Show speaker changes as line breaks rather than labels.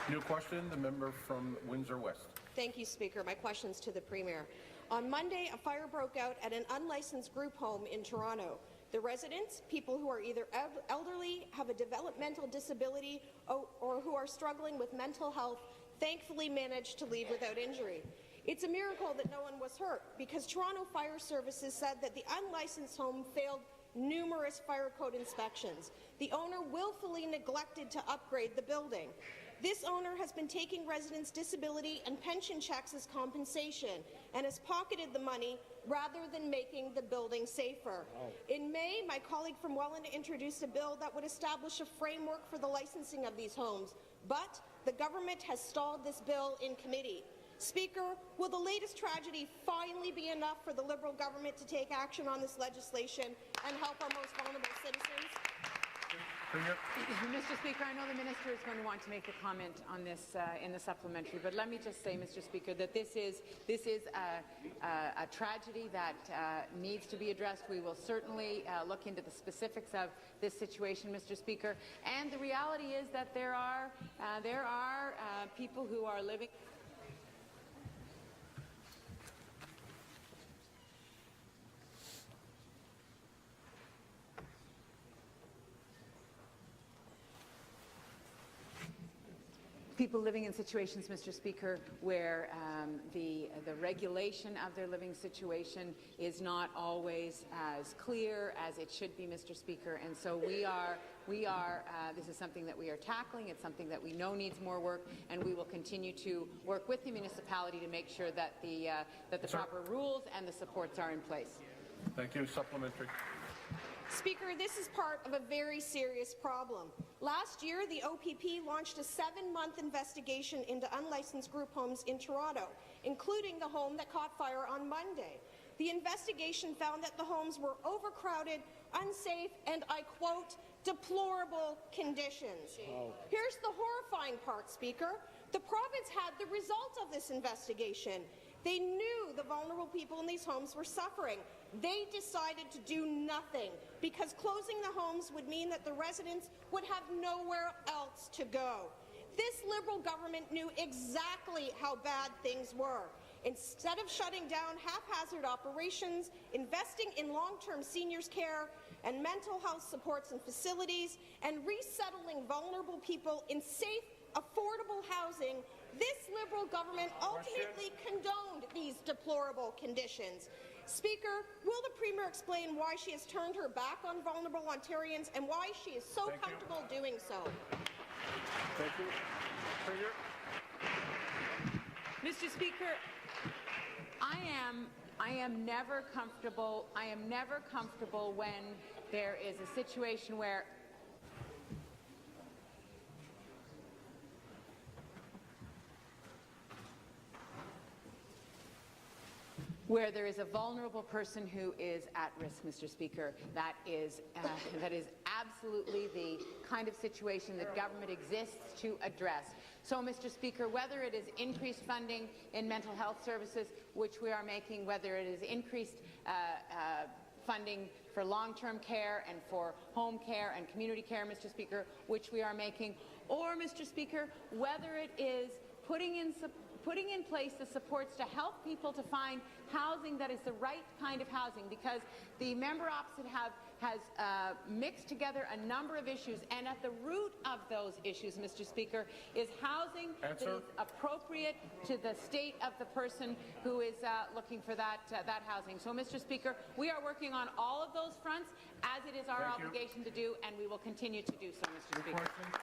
New question, the member from Windsor West.
Thank you, Speaker. My question is to the Premier. On Monday, a fire broke out at an unlicensed group home in Toronto. The residents, people who are either elderly, have a developmental disability, or who are struggling with mental health, thankfully managed to leave without injury. It's a miracle that no one was hurt, because Toronto Fire Services said that the unlicensed home failed numerous fire code inspections. The owner willfully neglected to upgrade the building. This owner has been taking residents' disability and pension checks as compensation and has pocketed the money rather than making the building safer. In May, my colleague from Welland introduced a bill that would establish a framework for the licensing of these homes, but the government has stalled this bill in committee. Speaker, will the latest tragedy finally be enough for the Liberal government to take action on this legislation and help our most vulnerable citizens?
Mr. Speaker, I know the Minister is going to want to make a comment on this in the supplementary, but let me just say, Mr. Speaker, that this is a tragedy that needs to be addressed. We will certainly look into the specifics of this situation, Mr. Speaker. And the reality is that there are people who are living. People living in situations, Mr. Speaker, where the regulation of their living situation is not always as clear as it should be, Mr. Speaker. And so this is something that we are tackling. It's something that we know needs more work, and we will continue to work with the municipality to make sure that the proper rules and the supports are in place.
Thank you. Supplementary.
Speaker, this is part of a very serious problem. Last year, the OPP launched a 7-month investigation into unlicensed group homes in Toronto, including the home that caught fire on Monday. The investigation found that the homes were overcrowded, unsafe, and, I quote, deplorable conditions. Oh. Here's the horrifying part, Speaker. The province had the result of this investigation. They knew the vulnerable people in these homes were suffering. They decided to do nothing because closing the homes would mean that the residents would have nowhere else to go. This Liberal government knew exactly how bad things were. Instead of shutting down haphazard operations, investing in long-term seniors' care and mental health supports and facilities, and resettling vulnerable people in safe, affordable housing, this Liberal government ultimately condoned these deplorable conditions. Speaker, will the Premier explain why she has turned her back on vulnerable Ontarians and why she is so comfortable doing so?
Thank you. Premier.
Mr. Speaker, I am never comfortable. I am never comfortable when there is a situation where there is a vulnerable person who is at risk, Mr. Speaker. That is absolutely the kind of situation that government exists to address. So, Mr. Speaker, whether it is increased funding in mental health services, which we are making, whether it is increased funding for long-term care and for home care and community care, Mr. Speaker, which we are making, or, Mr. Speaker, whether it is putting in place the supports to help people to find housing that is the right kind of housing, because the member opposite has mixed together a number of issues, and at the root of those issues, Mr. Speaker, is housing that is appropriate to the state of the person who is looking for that housing. So, Mr. Speaker, we are working on all of those fronts, as it is our obligation to do, and we will continue to do so, Mr. Speaker.